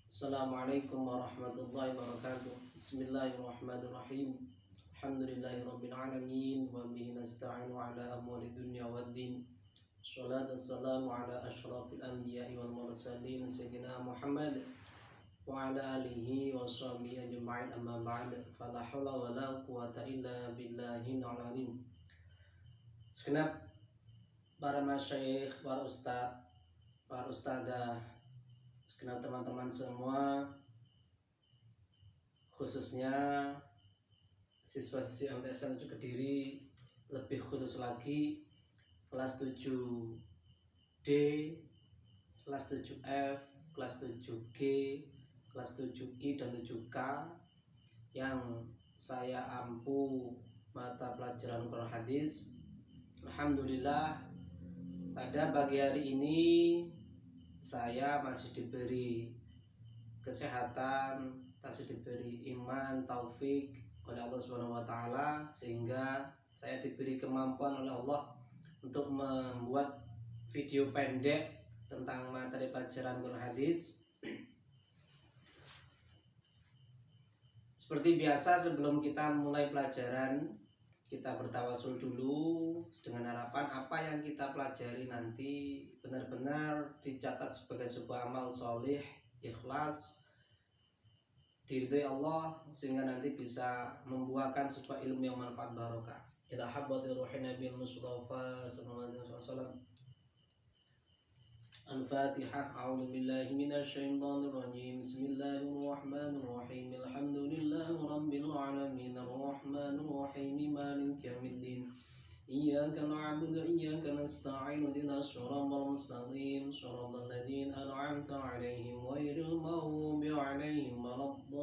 Assalamualaikum warahmatullahi wabarakatuh. Bismillahirrahmanirrahim. Alhamdulillahirabbil alamin wa bihi nasta'inu ala amwalid dunya waddin. Shalatu wassalamu ala asyrafil anbiya'i wal mursalin sayyidina Muhammad wa ala alihi wa sahbihi ajma'in, amma ba'd. Fala haula wala quwata illa billahil azim. Segenap para masyayikh, para ustaz, para ustadzah, segenap teman-teman semua, khususnya siswa-siswi MTS Tujuh Kediri, lebih khusus lagi kelas 7D, kelas 7F, kelas 7G, kelas 7I dan 7K yang saya ampu mata pelajaran Quran Hadis. Alhamdulillah, pada pagi hari ini saya masih diberi kesehatan, masih diberi iman, taufik oleh Allah Subhanahu wa taala, sehingga saya diberi kemampuan oleh Allah untuk membuat video pendek tentang materi pelajaran Quran Hadis. Seperti biasa, sebelum kita mulai pelajaran, kita bertawasul dulu dengan harapan apa yang kita pelajari nanti benar-benar dicatat sebagai sebuah amal solih, ikhlas, diridhoi Allah, sehingga nanti bisa membuahkan sebuah ilmu yang manfaat barokah. Ila habbati ruhi Nabi Mustafa sallallahu alaihi wasallam. Al-Fatihah. A'udzu billahi minasyaitonir rajim. Bismillahirrahmanirrahim. Alhamdulillahi rabbil alamin. Arrahmanir rahim. Maliki yaumiddin. Iyyaka na'budu wa iyyaka nasta'in. Ihdinas siratal mustaqim. Shiratal ladzina an'amta 'alaihim ghairil maghdubi 'alaihim waladdallin.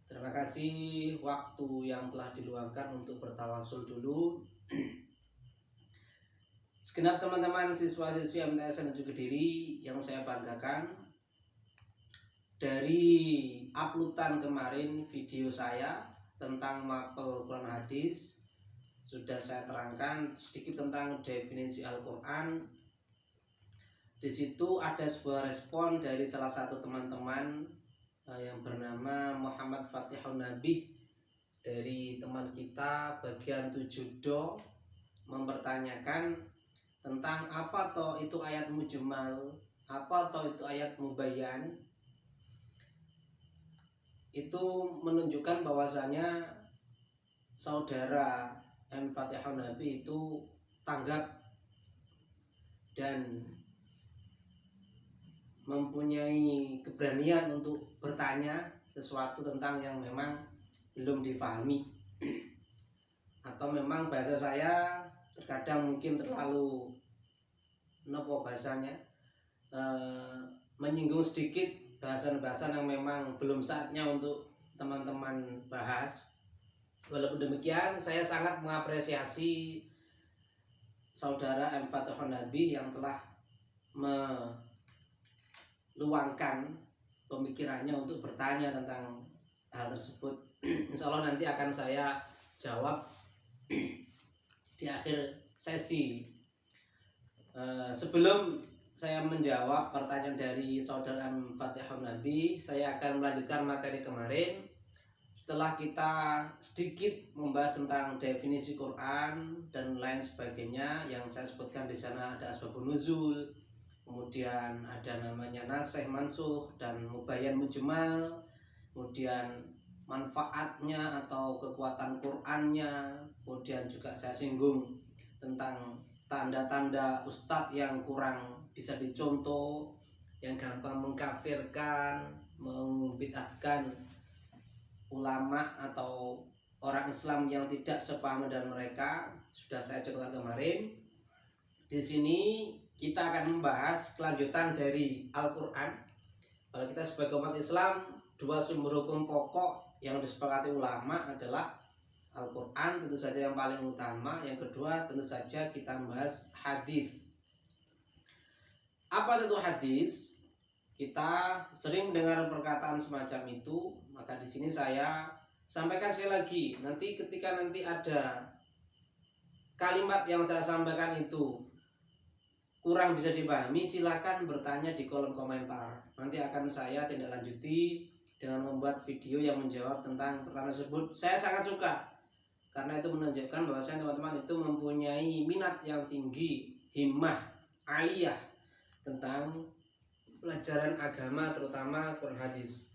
Terima kasih waktu yang telah diluangkan untuk bertawasul dulu. Segenap teman-teman siswa-siswi MTS Tujuh Kediri yang saya banggakan, dari uploadan kemarin video saya tentang mapel Quran Hadis sudah saya terangkan sedikit tentang definisi Al-Quran. Di situ ada sebuah respon dari salah satu teman-teman yang bernama Muhammad Fatihun Nabi dari teman kita bagian 7Do, mempertanyakan tentang apa toh itu ayat mujmal, apa toh itu ayat mubayyan. Itu menunjukkan bahwasanya saudara M. Fatihun Nabi itu tanggap dan mempunyai keberanian untuk bertanya sesuatu tentang yang memang belum difahami, atau memang bahasa saya terkadang mungkin terlalu menyinggung sedikit bahasan-bahasan yang memang belum saatnya untuk teman-teman bahas. Walaupun demikian, saya sangat mengapresiasi saudara M. Fatihun Nabi yang telah meluangkan pemikirannya untuk bertanya tentang hal tersebut. Insya Allah nanti akan saya jawab di akhir sesi. Sebelum saya menjawab pertanyaan dari saudara M. Fatihun Nabi, saya akan melanjutkan materi kemarin. Setelah kita sedikit membahas tentang definisi Quran dan lain sebagainya, yang saya sebutkan di sana ada asbabun nuzul, kemudian ada namanya nasikh mansukh dan mubayyan mujmal, kemudian manfaatnya atau kekuatan Qur'annya, kemudian juga saya singgung tentang tanda-tanda ustadz yang kurang bisa dicontoh, yang gampang mengkafirkan, membid'ahkan ulama atau orang Islam yang tidak sepaham dengan mereka, sudah saya contohkan kemarin. Di sini kita akan membahas kelanjutan dari Al-Quran. Kalau kita sebagai umat Islam, dua sumber hukum pokok yang disepakati ulama adalah Al-Quran, tentu saja yang paling utama. Yang kedua, tentu saja kita membahas hadis. Apa itu hadis? Kita sering mendengar perkataan semacam itu, maka di sini saya sampaikan sekali lagi. Nanti ketika nanti ada kalimat yang saya sampaikan itu kurang bisa dipahami, silakan bertanya di kolom komentar. Nanti akan saya tindak lanjuti dengan membuat video yang menjawab tentang pertanyaan tersebut. Saya sangat suka karena itu menunjukkan bahwa teman-teman itu mempunyai minat yang tinggi, himmah aliyah tentang pelajaran agama, terutama Quran hadis.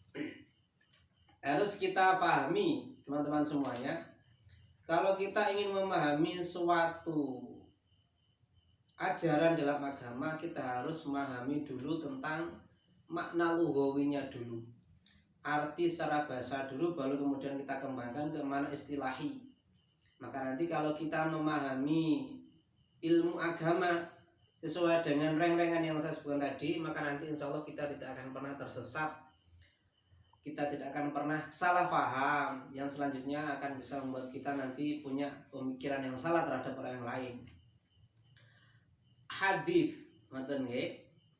Harus kita pahami teman-teman semuanya, kalau kita ingin memahami suatu ajaran dalam agama, kita harus memahami dulu tentang makna lughawinya dulu, arti secara bahasa dulu, baru kemudian kita kembangkan ke mana istilahi. Maka nanti kalau kita memahami ilmu agama sesuai dengan reng-rengan yang saya sebutkan tadi, maka nanti insya Allah kita tidak akan pernah tersesat, kita tidak akan pernah salah paham, yang selanjutnya akan bisa membuat kita nanti punya pemikiran yang salah terhadap orang yang lain. Hadis,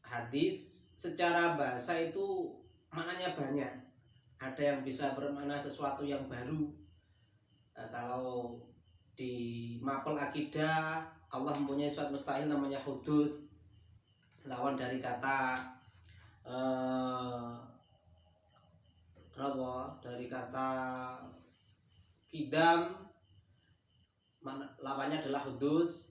hadis secara bahasa itu maknanya banyak. Ada yang bisa bermakna sesuatu yang baru. Kalau di mapel akidah, Allah mempunyai suatu mustahil namanya hudud, lawan dari kata kidam, lawannya adalah hudus.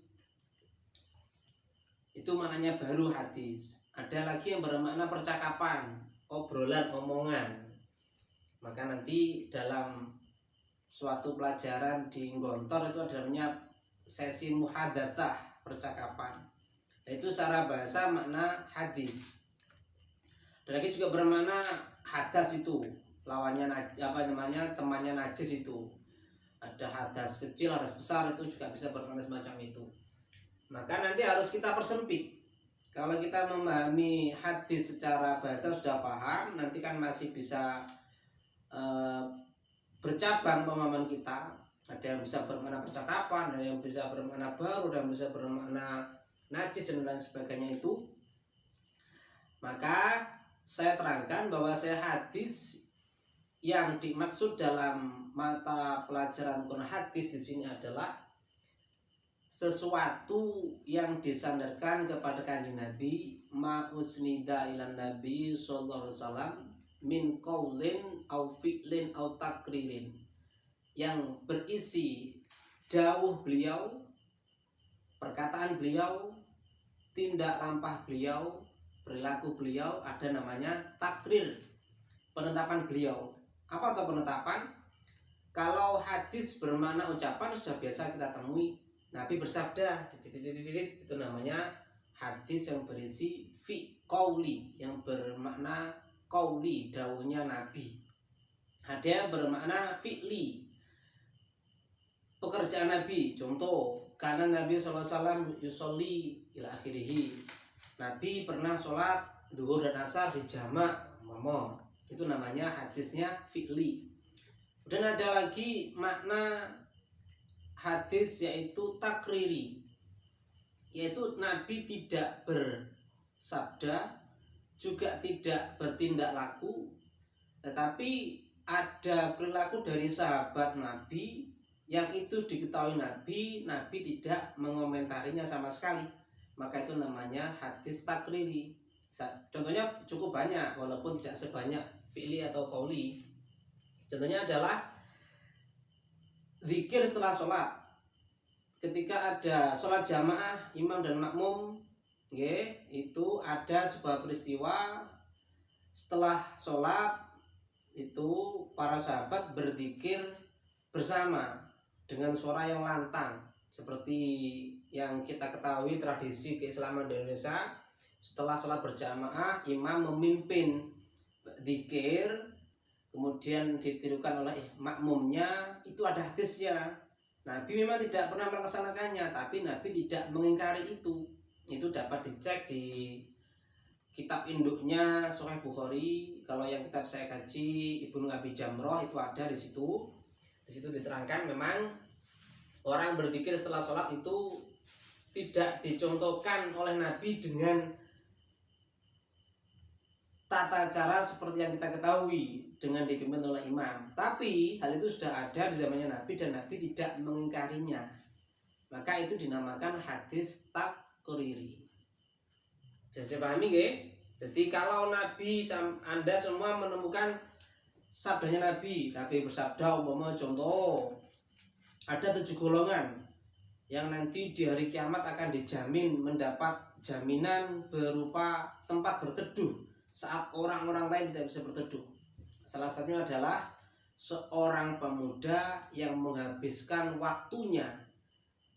Itu maknanya baru hadis. Ada lagi yang bermakna percakapan, obrolan, omongan. Maka nanti dalam suatu pelajaran di Gontor itu ada namanya sesi muhadatsah, percakapan. Itu secara bahasa makna hadis. Dan lagi juga bermakna hadas, itu lawannya temannya najis itu. Ada hadas kecil, hadas besar, itu juga bisa bermakna semacam itu. Maka nanti harus kita persempit. Kalau kita memahami hadis secara bahasa sudah paham, nanti kan masih bisa bercabang pemahaman kita. Ada yang bisa bermakna percakapan, ada yang bisa bermakna baru, dan bisa bermakna najis dan lain sebagainya itu. Maka saya terangkan bahwa hadis yang dimaksud dalam mata pelajaran Quran hadis di sini adalah sesuatu yang disandarkan kepada kanjeng Nabi, ma'usnida ilan Nabi sallallahu alaihi wasallam min qaulin au fi'lin au takririn, yang berisi dawuh beliau, perkataan beliau, tindak lampah beliau, perilaku beliau, ada namanya takrir, penetapan beliau. Apa itu penetapan? Kalau hadis bermakna ucapan sudah biasa kita temui, Nabi bersabda, itu namanya hadis yang berisi fi qauli, yang bermakna qauli, dawuhnya Nabi. Ada yang bermakna fi'li, pekerjaan Nabi. Contoh, karena Nabi SAW yusolli ila akhirih, Nabi pernah sholat duhur dan asar di jamak, itu namanya hadisnya fi'li. Dan ada lagi makna hadis yaitu takriri, yaitu Nabi tidak bersabda, juga tidak bertindak laku, tetapi ada perilaku dari sahabat Nabi yang itu diketahui Nabi tidak mengomentarinya sama sekali. Maka itu namanya hadis takriri. Contohnya cukup banyak, walaupun tidak sebanyak fi'li atau qauli. Contohnya adalah zikir setelah sholat. Ketika ada sholat jamaah imam dan makmum, itu ada sebuah peristiwa setelah sholat itu para sahabat berzikir bersama dengan suara yang lantang, seperti yang kita ketahui tradisi keislaman di Indonesia. Setelah sholat berjamaah, imam memimpin zikir, kemudian ditirukan oleh makmumnya, itu ada hadisnya. Nabi memang tidak pernah melaksanakannya, tapi Nabi tidak mengingkari itu. Itu dapat dicek di kitab induknya Sahih Bukhari. Kalau yang kitab saya kaji Ibnu Abi Jamroh itu ada di situ. Di situ diterangkan memang orang berzikir setelah sholat itu tidak dicontohkan oleh Nabi dengan tata cara seperti yang kita ketahui dengan dipimpin oleh imam. Tapi hal itu sudah ada di zamannya Nabi dan Nabi tidak mengingkarinya. Maka itu dinamakan hadis takriri. Bisa dipahami nggih? Jadi kalau Nabi Anda semua menemukan sabdanya Nabi bersabda umpama contoh ada 7 golongan yang nanti di hari kiamat akan dijamin mendapat jaminan berupa tempat berteduh saat orang-orang lain tidak bisa berteduh. Salah satunya adalah seorang pemuda yang menghabiskan waktunya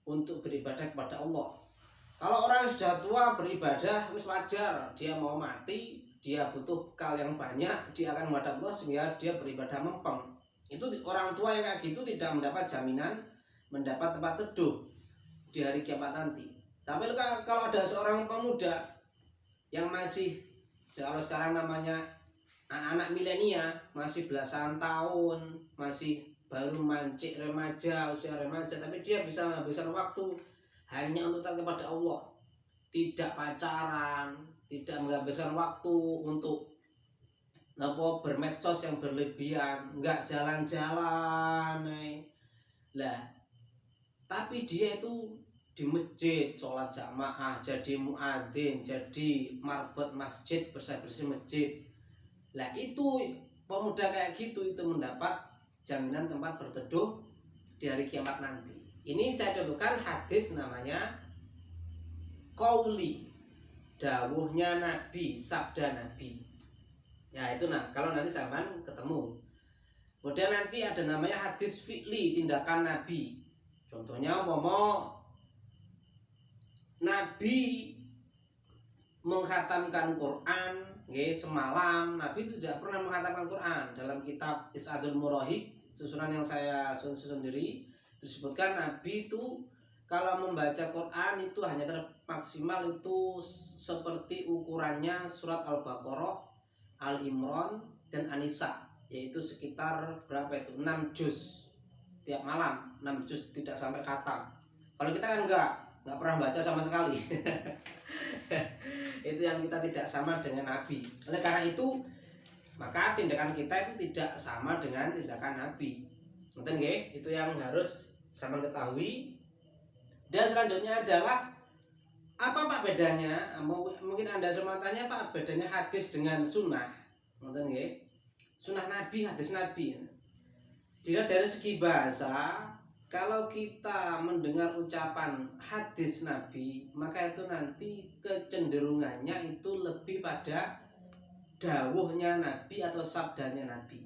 untuk beribadah kepada Allah. Kalau orang yang sudah tua beribadah wis wajar, dia mau mati, dia butuh bekal yang banyak, dia akan menghadap Allah sehingga dia beribadah mempeng. Itu orang tua yang kayak gitu tidak mendapat jaminan mendapat tempat teduh di hari kiamat nanti. Tapi kalau ada seorang pemuda yang masih, kalau sekarang namanya anak-anak milenial, masih belasan tahun, masih baru mancik remaja, usia remaja, tapi dia bisa menghabiskan waktu hanya untuk taat kepada Allah, tidak pacaran, tidak menghabiskan waktu untuk bermedsos yang berlebihan, nggak jalan-jalan, lah. Tapi dia itu di masjid sholat jamaah, jadi muadzin, jadi marbot masjid, bersih-bersih masjid. Lah itu pemuda kayak gitu itu mendapat jaminan tempat berteduh di hari kiamat nanti. Ini saya contohkan hadis namanya qauli, dawuhnya Nabi, sabda Nabi. Ya itu kalau nanti zaman ketemu. Kemudian nanti ada namanya hadis fi'li, tindakan Nabi. Contohnya Nabi menghatamkan Quran, semalam. Nabi itu tidak pernah menghatamkan Quran. Dalam kitab Is'adul Murahib, susunan yang saya susun sendiri, disebutkan Nabi itu kalau membaca Quran itu hanya maksimal itu seperti ukurannya surat Al-Baqarah, Al-Imran, dan An-Nisa, yaitu sekitar berapa itu? 6 juz tiap malam, 6 juz, tidak sampai khatam. Kalau kita kan nggak pernah baca sama sekali. Itu yang kita tidak sama dengan Nabi. Oleh karena itu maka tindakan kita itu tidak sama dengan tindakan Nabi. Ngerti nggih? Itu yang harus sama ketahui. Dan selanjutnya adalah apa Pak bedanya? Mungkin Anda semua tanya, Pak, bedanya hadis dengan sunnah. Ngerti nggih? Sunnah Nabi, hadis Nabi. Dilihat dari segi bahasa, kalau kita mendengar ucapan hadis Nabi, maka itu nanti kecenderungannya itu lebih pada dawuhnya Nabi atau sabdanya Nabi.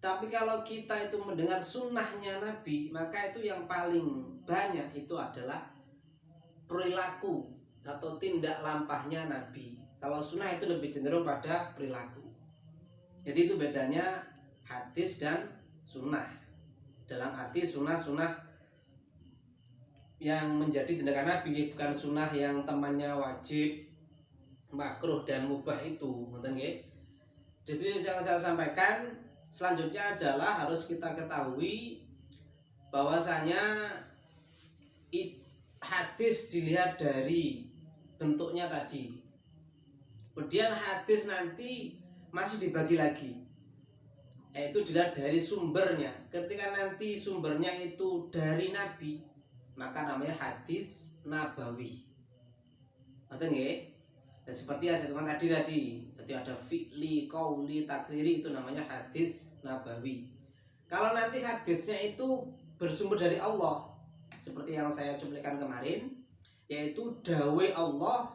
Tapi kalau kita itu mendengar sunnahnya Nabi, maka itu yang paling banyak itu adalah perilaku atau tindak lampahnya Nabi. Kalau sunnah itu lebih cenderung pada perilaku. Jadi itu bedanya hadis dan sunnah. Dalam arti sunnah yang menjadi tindakan Nabi, bukan sunnah yang temannya wajib, makruh dan mubah itu. Jadi yang saya sampaikan selanjutnya adalah harus kita ketahui bahwasanya hadis dilihat dari bentuknya tadi. Kemudian hadis nanti masih dibagi lagi, yaitu dilihat dari sumbernya. Ketika nanti sumbernya itu dari Nabi, maka namanya hadis nabawi. Ngerti nggih? Dan seperti yang saya katakan tadi, berarti ada fi'li, qauli, takriri, itu namanya hadis nabawi. Kalau nanti hadisnya itu bersumber dari Allah, seperti yang saya cuplikan kemarin, yaitu dawe Allah,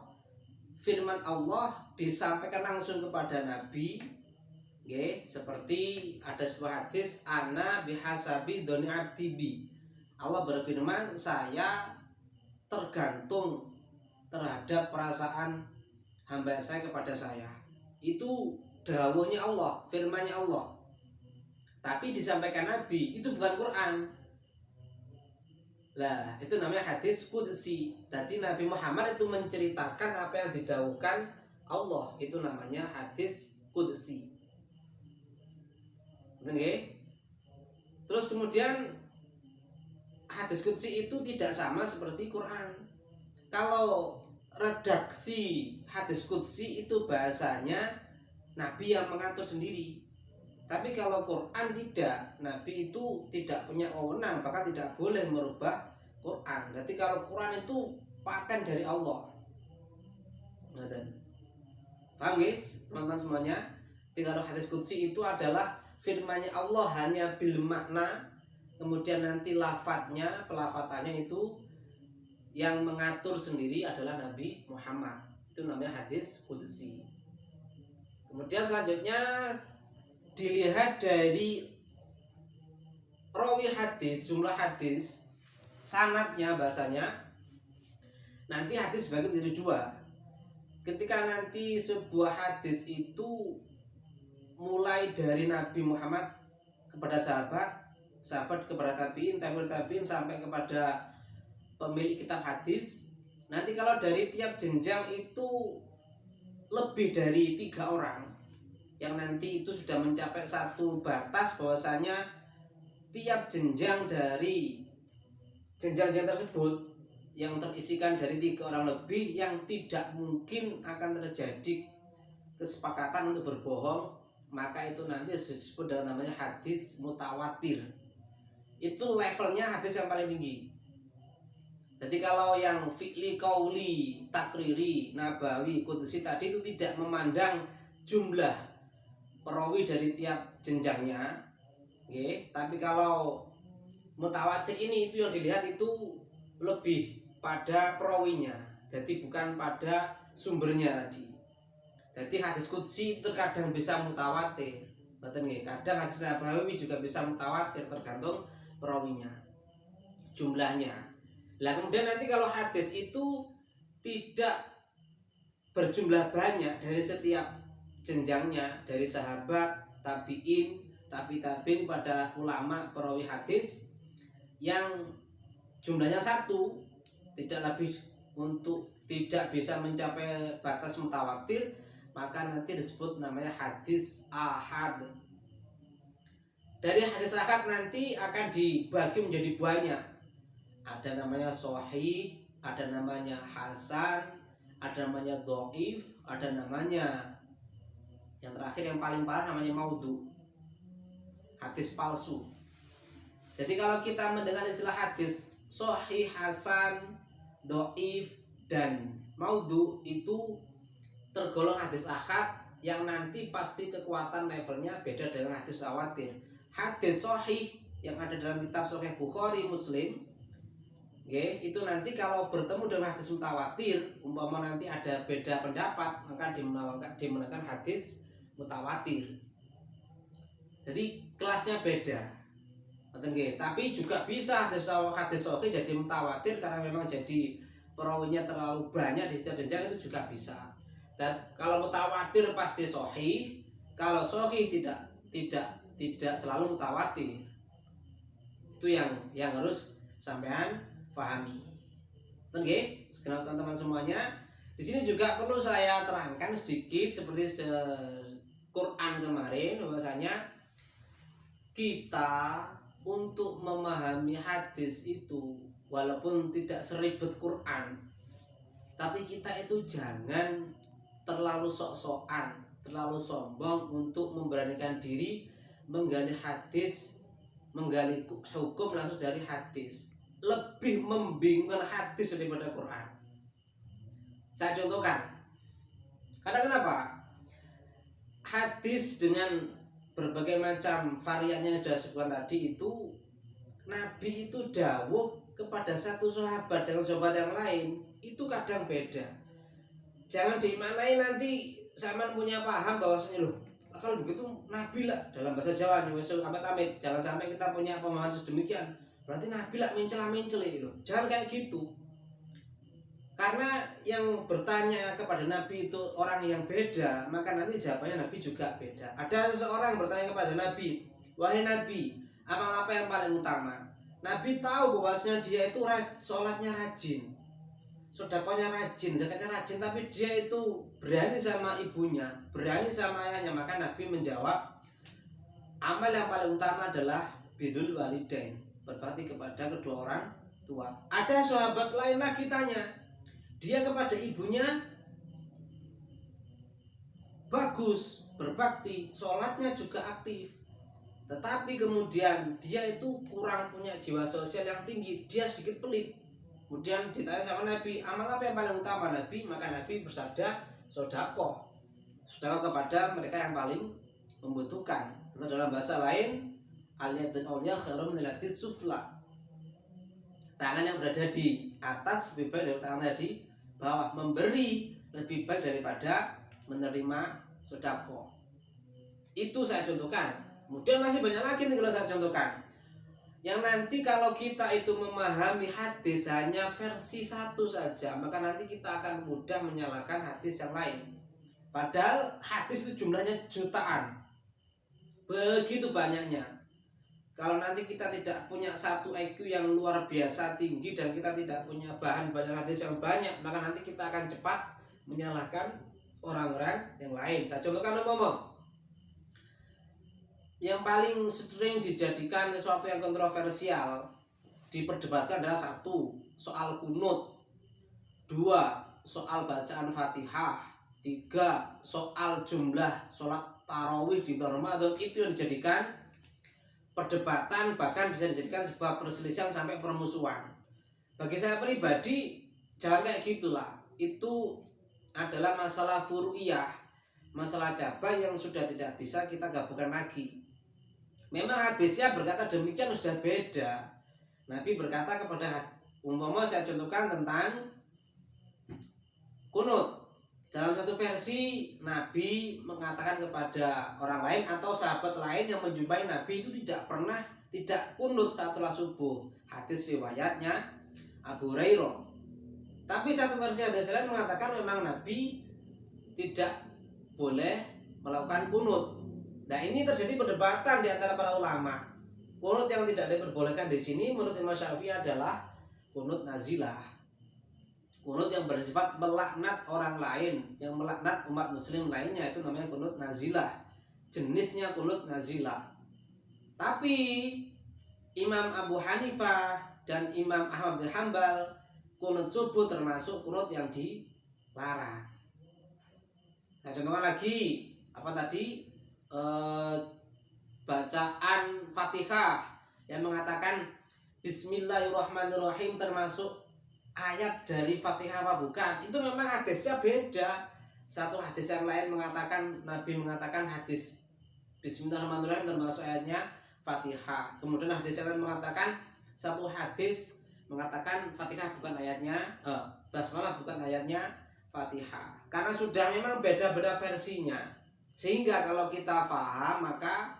firman Allah disampaikan langsung kepada Nabi. Seperti ada sebuah hadis, ana bihasabi dzoni abdi bi. Allah berfirman, saya tergantung terhadap perasaan hamba saya kepada saya. Itu dawuhnya Allah, firmannya Allah. Tapi disampaikan Nabi, itu bukan Quran. Lah, itu namanya hadis qudsi. Tadi Nabi Muhammad itu menceritakan apa yang didawuhkan Allah, itu namanya hadis qudsi. Oke. Terus kemudian hadis qudsi itu tidak sama seperti Quran. Kalau redaksi hadis qudsi itu bahasanya Nabi yang mengatur sendiri. Tapi kalau Quran tidak, Nabi itu tidak punya wewenang, bahkan tidak boleh merubah Quran. Jadi kalau Quran itu paten dari Allah. Paham guys teman-teman semuanya? Jadi kalau hadis qudsi itu adalah firman-Nya Allah hanya bil makna, kemudian nanti lafadznya, pelafatannya itu yang mengatur sendiri adalah Nabi Muhammad. Itu namanya hadis qudsi. Kemudian selanjutnya dilihat dari rawi hadis, jumlah hadis, sanadnya bahasanya. Nanti hadis dibagi menjadi dua. Ketika nanti sebuah hadis itu mulai dari Nabi Muhammad kepada sahabat, sahabat kepada tabiin, tabiin sampai kepada pemilik kitab hadis. Nanti kalau dari tiap jenjang itu lebih dari 3 orang, yang nanti itu sudah mencapai satu batas bahwasanya tiap jenjang dari jenjang tersebut yang terisikan dari 3 orang lebih, yang tidak mungkin akan terjadi kesepakatan untuk berbohong, maka itu nanti disebut dengan namanya hadis mutawatir. Itu levelnya hadis yang paling tinggi. Jadi kalau yang fi'li, qauli, takriri, nabawi, qudsi tadi itu tidak memandang jumlah perawi dari tiap jenjangnya, okay? Tapi kalau mutawatir ini itu yang dilihat itu lebih pada perawinya, jadi bukan pada sumbernya tadi. Jadi hadis qudsi terkadang bisa mutawatir, kadang hadis nabawi juga bisa mutawatir tergantung perawinya, jumlahnya. Nah kemudian nanti kalau hadis itu tidak berjumlah banyak dari setiap jenjangnya, dari sahabat, tabiin, tabiin pada ulama perawi hadis yang jumlahnya 1, tidak lebih, untuk tidak bisa mencapai batas mutawatir, maka nanti disebut namanya hadis ahad. Dari hadis ahad nanti akan dibagi menjadi banyak. Ada namanya sahih, ada namanya hasan, ada namanya dhaif, ada namanya yang terakhir yang paling parah namanya maudhu, hadis palsu. Jadi kalau kita mendengar istilah hadis sahih, hasan, dhaif, dan maudhu itu tergolong hadis ahad yang nanti pasti kekuatan levelnya beda dengan hadis mutawatir. Hadis sahih yang ada dalam kitab Sahih Bukhari, Muslim, itu nanti kalau bertemu dengan hadis mutawatir, umpama nanti ada beda pendapat, maka dimenangkan hadis mutawatir. Jadi kelasnya beda. Tapi juga bisa hadis sahih jadi mutawatir karena memang jadi perawinya terlalu banyak di setiap jenjang, itu juga bisa. Dan kalau mutawatir pasti sahih, kalau sahih tidak selalu mutawatir. Itu yang harus sampean pahami. Oke, sekarang teman-teman semuanya, di sini juga perlu saya terangkan sedikit seperti Quran kemarin, bahwasanya kita untuk memahami hadis itu walaupun tidak seribet Quran, tapi kita itu jangan terlalu sok-sokan, terlalu sombong untuk memberanikan diri menggali hadis, menggali hukum langsung dari hadis. Lebih membingungkan hadis daripada Quran. Saya contohkan. Karena kenapa? Hadis dengan berbagai macam variannya yang sudah sebutkan tadi itu, Nabi itu dawuh kepada satu sahabat dengan sahabat yang lain itu kadang beda. Jangan dimaknai nanti sama punya paham bahwasanya loh, kalau begitu Nabi lah, dalam bahasa Jawa nih, amit-amit, jangan sampai kita punya pemahaman sedemikian, berarti Nabi lah mencela-mencela loh. Jangan kayak gitu. Karena yang bertanya kepada Nabi itu orang yang beda, maka nanti jawabannya Nabi juga beda. Ada seseorang bertanya kepada Nabi, wahai Nabi, amal apa yang paling utama? Nabi tahu bahwasanya dia itu sholatnya rajin, sedekahnya rajin, zakatnya rajin, tapi dia itu berani sama ibunya, berani sama ayahnya. Maka Nabi menjawab, amal yang paling utama adalah birrul walidain, berbakti kepada kedua orang tua. Ada sahabat lain lagi tanya, dia kepada ibunya bagus, berbakti, sholatnya juga aktif, tetapi kemudian dia itu kurang punya jiwa sosial yang tinggi, dia sedikit pelit. Kemudian ditanya sama Nabi, amal apa yang paling utama Nabi? Maka Nabi bersabda, sodako. Sodako kepada mereka yang paling membutuhkan. Atau dalam bahasa lain, al-yadul ulya khairum minal yadis sufla. Tangan yang berada di atas lebih baik dari tangan yang di bawah. Memberi lebih baik daripada menerima sodako. Itu saya contohkan. Kemudian masih banyak lagi nih kalau saya contohkan. Yang nanti kalau kita itu memahami hadis hanya versi satu saja, maka nanti kita akan mudah menyalahkan hadis yang lain. Padahal hadis itu jumlahnya jutaan, begitu banyaknya. Kalau nanti kita tidak punya satu IQ yang luar biasa tinggi dan kita tidak punya bahan hadis yang banyak, maka nanti kita akan cepat menyalahkan orang-orang yang lain. Saya contohkan ngomong. Yang paling sering dijadikan sesuatu yang kontroversial, diperdebatkan adalah satu, soal kunut, dua, soal bacaan Fatihah, tiga, soal jumlah sholat tarawih di bulan Ramadan. Itu yang dijadikan perdebatan, bahkan bisa dijadikan sebuah perselisihan sampai permusuhan. Bagi saya pribadi, jangan kayak gitulah. Itu adalah masalah furu'iyah, masalah cabang yang sudah tidak bisa kita gabungkan lagi. Memang hadisnya berkata demikian sudah beda. Nabi berkata kepada, umpama saya contohkan tentang kunut. Dalam satu versi Nabi mengatakan kepada orang lain atau sahabat lain yang menjumpai Nabi itu tidak pernah tidak kunut saat sholat subuh. Hadis riwayatnya Abu Hurairah. Tapi satu versi hadis lain mengatakan memang Nabi tidak boleh melakukan kunut. Nah, ini terjadi perdebatan di antara para ulama. Kunut yang tidak diperbolehkan di sini menurut Imam Syafi'i adalah kunut nazilah. Kunut yang bersifat melaknat orang lain, yang melaknat umat muslim lainnya, itu namanya kunut nazilah. Jenisnya kunut nazilah. Tapi Imam Abu Hanifah dan Imam Ahmad bin Hanbal, kunut subuh termasuk kunut yang dilarang. Nah, contohnya lagi apa tadi? Bacaan Fatihah yang mengatakan Bismillahirrahmanirrahim termasuk ayat dari Fatihah apa bukan? Itu memang hadisnya beda. Satu hadis yang lain mengatakan, Nabi mengatakan hadis Bismillahirrahmanirrahim termasuk ayatnya Fatihah. Kemudian hadis yang lain mengatakan, satu hadis mengatakan Fatihah bukan ayatnya, Basmalah bukan ayatnya Fatihah. Karena sudah memang beda-beda versinya. Sehingga kalau kita paham, maka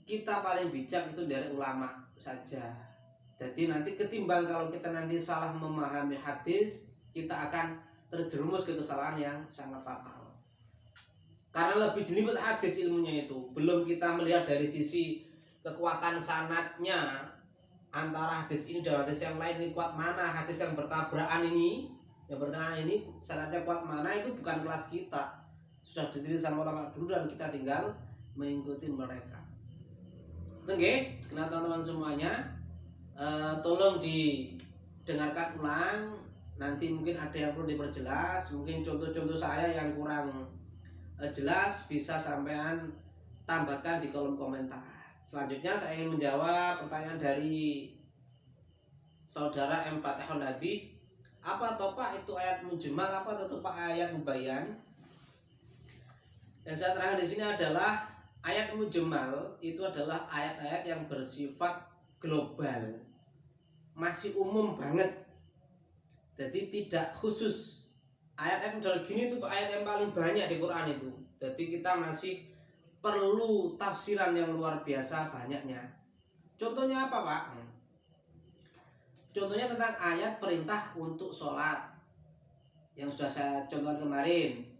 kita paling bijak itu dari ulama saja. Jadi nanti ketimbang kalau kita nanti salah memahami hadis, kita akan terjerumus ke kesalahan yang sangat fatal. Karena lebih jelimet hadis ilmunya itu. Belum kita melihat dari sisi kekuatan sanadnya, antara hadis ini dan hadis yang lain ini kuat mana. Hadis yang bertabrakan ini, sanadnya kuat mana, itu bukan kelas kita. Sudah ditulis sama ulama dulu dan kita tinggal mengikuti mereka. Oke, sekenal teman-teman semuanya, tolong didengarkan ulang. Nanti mungkin ada yang perlu diperjelas, mungkin contoh-contoh saya yang kurang jelas bisa sampean tambahkan di kolom komentar. Selanjutnya saya ingin menjawab pertanyaan dari saudara M. Fatihun Nabi. Apa toh Pak itu ayat mujmal, apa atau Pak ayat mubayyan? Yang saya terangkan di sini adalah ayat mujmal itu adalah ayat-ayat yang bersifat global, masih umum banget. Jadi tidak khusus. Ayat-ayat model gini itu ayat yang paling banyak di Quran itu. Jadi kita masih perlu tafsiran yang luar biasa banyaknya. Contohnya apa Pak? Contohnya tentang ayat perintah untuk sholat yang sudah saya contohkan kemarin.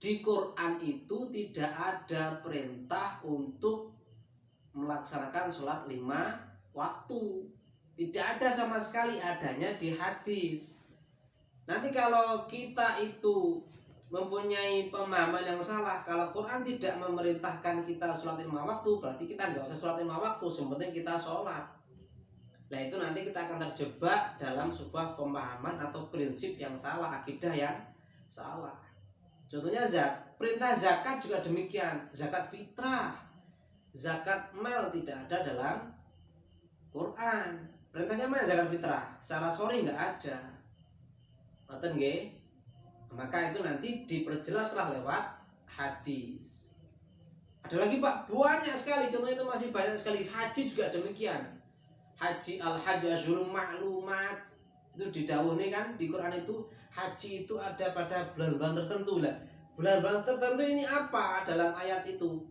Di Quran itu tidak ada perintah untuk melaksanakan sholat 5 waktu. Tidak ada sama sekali, adanya di hadis. Nanti kalau kita itu mempunyai pemahaman yang salah, kalau Quran tidak memerintahkan kita sholat 5 waktu, berarti kita nggak usah sholat 5 waktu, sepenting kita sholat. Nah itu nanti kita akan terjebak dalam sebuah pemahaman atau prinsip yang salah, akidah yang salah. Contohnya perintah zakat juga demikian. Zakat fitrah, zakat mal tidak ada dalam Quran. Perintahnya mana zakat fitrah? Secara sori nggak ada. Ngoten nggih. Maka itu nanti diperjelaslah lewat hadis. Ada lagi Pak, banyak sekali, contohnya itu masih banyak sekali. Haji juga demikian. Haji al-hajj asyhurun ma'lumat, itu didhawuhi kan di Quran itu haji itu ada pada bulan-bulan tertentu lah. Bulan-bulan tertentu ini apa dalam ayat itu?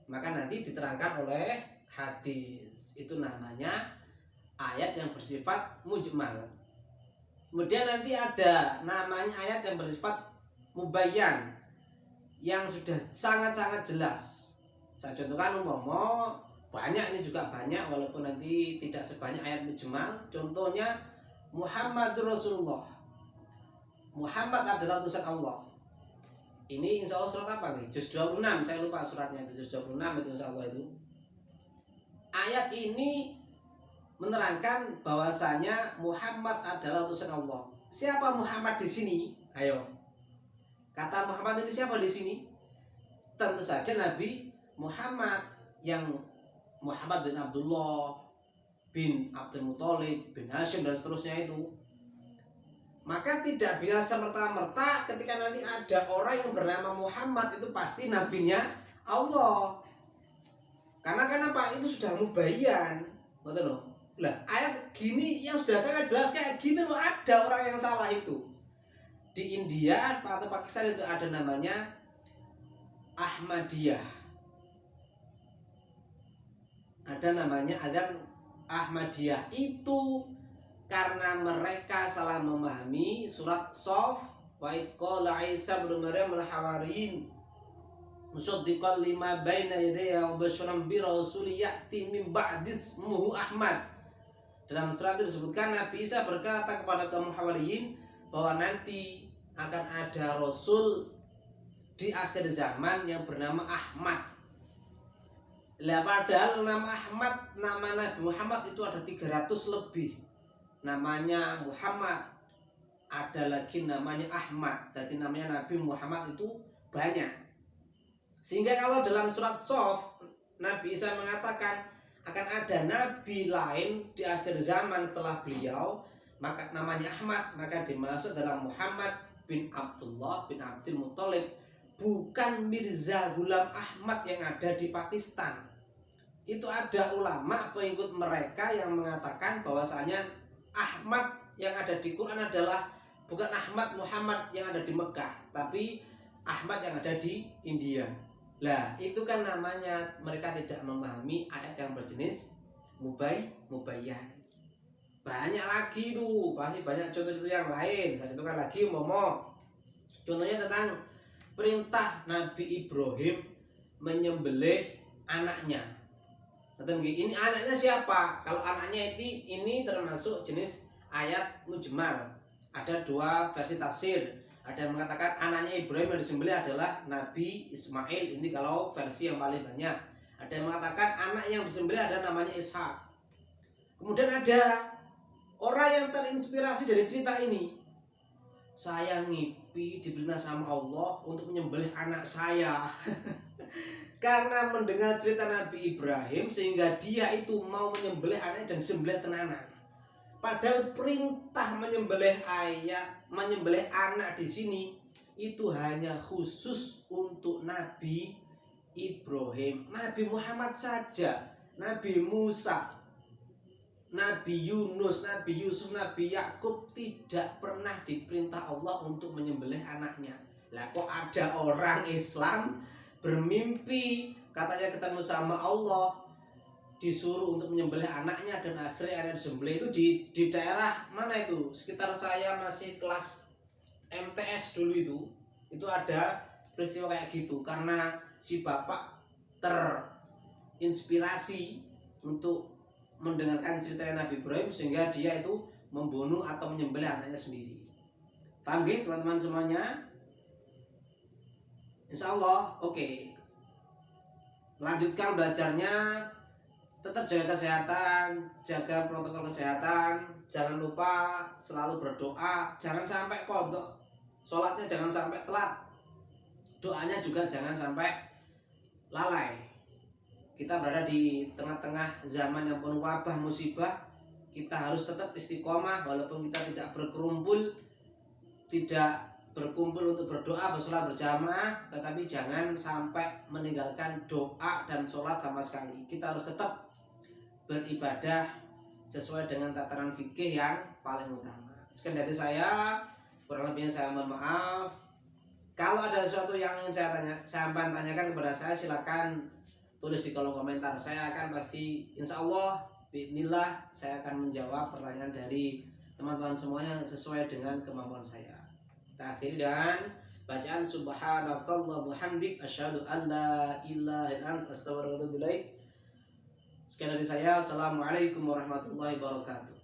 Maka nanti diterangkan oleh hadis. Itu namanya ayat yang bersifat mujmal. Kemudian nanti ada namanya ayat yang bersifat mubayyan, yang sudah sangat-sangat jelas. Saya contohkan umpama banyak, ini juga banyak walaupun nanti tidak sebanyak ayat mujmal. Contohnya Muhammadur Rasulullah. Muhammad adalah utusan Allah. Ini insya Allah surat apa nih? Juz 26, saya lupa suratnya itu, Juz 26 itu insya Allah itu. Ayat ini menerangkan bahwasanya Muhammad adalah utusan Allah. Siapa Muhammad di sini? Ayo. Kata Muhammad ini siapa di sini? Tentu saja Nabi Muhammad, yang Muhammad bin Abdullah bin Abdul Muthalib bin Hashim dan seterusnya itu. Maka tidak bisa semerta-merta ketika nanti ada orang yang bernama Muhammad itu pasti nabinya Allah. Karena kenapa? Itu sudah mubayyan. Betul loh. Lah, ayat gini yang sudah sangat jelas kayak gini loh, ada orang yang salah itu. Di India atau Pakistan itu ada namanya Ahmadiyah. Ada namanya aliran Ahmadiyah. Itu karena mereka salah memahami surat Shaf, wa id qala Isa ibnu Maryam al-Hawariyin musaddiqan lima baina yadayya wa basyiran bi rasulin ya'ti min ba'di ismuhu Ahmad. Dalam surat itu disebutkan Nabi Isa berkata kepada kaum Hawariyin bahwa nanti akan ada Rasul di akhir zaman yang bernama Ahmad. Lah padahal nama Ahmad, nama Nabi Muhammad itu ada 300 lebih. Namanya Muhammad, ada lagi namanya Ahmad. Jadi namanya Nabi Muhammad itu banyak. Sehingga kalau dalam surat Shaf Nabi Isa mengatakan akan ada nabi lain di akhir zaman setelah beliau, maka namanya Ahmad, maka dimaksud dalam Muhammad bin Abdullah bin Abdul Muthalib, bukan Mirza Ghulam Ahmad yang ada di Pakistan. Itu ada ulama pengikut mereka yang mengatakan bahwasanya Ahmad yang ada di Quran adalah bukan Ahmad Muhammad yang ada di Mekah, tapi Ahmad yang ada di India. Lah, itu kan namanya mereka tidak memahami ayat yang berjenis mubayyan. Banyak lagi tuh, pasti banyak contoh itu yang lain. Saya contohkan lagi contohnya tentang perintah Nabi Ibrahim menyembelih anaknya. Ini anaknya siapa? Kalau anaknya ini termasuk jenis ayat mujmal. Ada dua versi tafsir. Ada yang mengatakan anaknya Ibrahim yang disembelih adalah Nabi Ismail. Ini kalau versi yang paling banyak. Ada yang mengatakan anak yang disembelih ada namanya Ishak. Kemudian ada orang yang terinspirasi dari cerita ini. Saya ngipi diperintah sama Allah untuk menyembelih anak saya. Karena mendengar cerita Nabi Ibrahim sehingga dia itu mau menyembelih anaknya dan disembelih tenanan. Padahal perintah menyembelih anak di sini itu hanya khusus untuk Nabi Ibrahim. Nabi Muhammad saja, Nabi Musa, Nabi Yunus, Nabi Yusuf, Nabi Yakub tidak pernah diperintah Allah untuk menyembelih anaknya. Lah kok ada orang Islam bermimpi katanya ketemu sama Allah, disuruh untuk menyembelih anaknya dan akhirnya ada disembelih. Itu di daerah mana itu? Sekitar saya masih kelas MTS dulu itu ada peristiwa kayak gitu karena si bapak terinspirasi untuk mendengarkan cerita Nabi Ibrahim sehingga dia itu membunuh atau menyembelih anaknya sendiri. Paham gak teman-teman semuanya? Insya Allah oke. Lanjutkan belajarnya. Tetap jaga kesehatan, jaga protokol kesehatan, jangan lupa selalu berdoa, jangan sampai kodok, sholatnya jangan sampai telat, doanya juga jangan sampai lalai. Kita berada di tengah-tengah zaman yang penuh wabah musibah, kita harus tetap istiqomah walaupun kita tidak berkumpul untuk berdoa, bersolat berjamaah, tetapi jangan sampai meninggalkan doa dan sholat sama sekali. Kita harus tetap beribadah sesuai dengan tataran fikih yang paling utama. Sekian dari saya, kurang lebihnya saya mohon maaf. Kalau ada sesuatu yang ingin saya tanyakan kepada saya, silakan tulis di kolom komentar. Saya akan pasti, insya Allah, bismillah, saya akan menjawab pertanyaan dari teman-teman semuanya sesuai dengan kemampuan saya. Kita akhiri dengan bacaan subhanakallah bihamdik asyhadu an la ilaha illa anta astaghfiruka wa atubu ilaik. Sekian dari saya. Assalamualaikum warahmatullahi wabarakatuh.